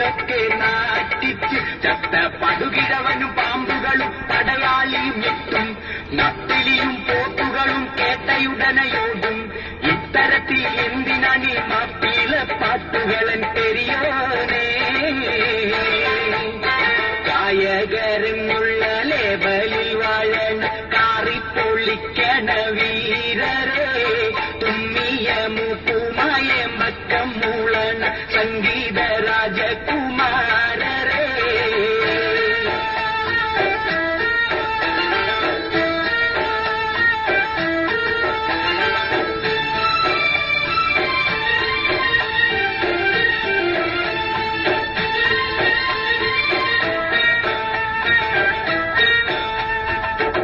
ഊരൊക്കെ നാട്ടിച്ച് ചത്ത പടുകിഴവനും പാമ്പുകളും പടയാളിയും എത്തും നപ്പിലിയും പോത്തുകളും കേട്ടയുടനയോടും ഇത്തരത്തിൽ എന്തിനാണ് മാപ്പിള പാട്ടുകളൻ പെരിയോനേ കായകരെന്നുള്ള ലേബലിൽ വാഴണ കാറിപ്പൊളിക്കണ വീരരെ തുമ്മിയ മൂപ്പുമായ മക്കം മൂളണ സംഗീത രാജകുമാരരെ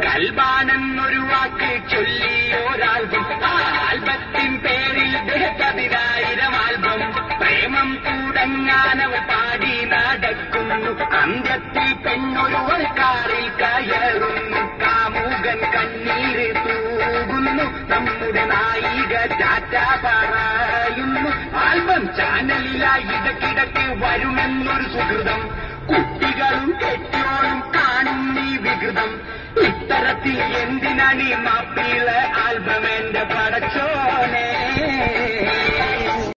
കൽബാനെന്നൊരു വാക്ക് ചൊല്ലിയോരാൽബം ആൽബത്തിൻ പേരിൽ 10,000 ആൽബം പ്രേമം തുടങ്ങാനവ പാടി നടക്കുന്നു അന്ത്യത്തിൽ പെണ്ണൊരുവൾ കാറിൽ കയറുന്നു കാമുകൻ കണ്ണീര് തൂകുന്നു നമ്മുടെ നായിക ടാറ്റ പറയുന്നു ആൽബം ചാനലിലായി ഇടയ്ക്കിടയ്ക്ക് വരുമെന്നൊരു സുഹൃതം കുട്ടികളും കെട്ടിയോളും കാണും നീ വികൃതം ഇത്തരത്തിൽ എന്തിനാണ് മാപ്പിള ആൽബം എന്റെ പടച്ചോ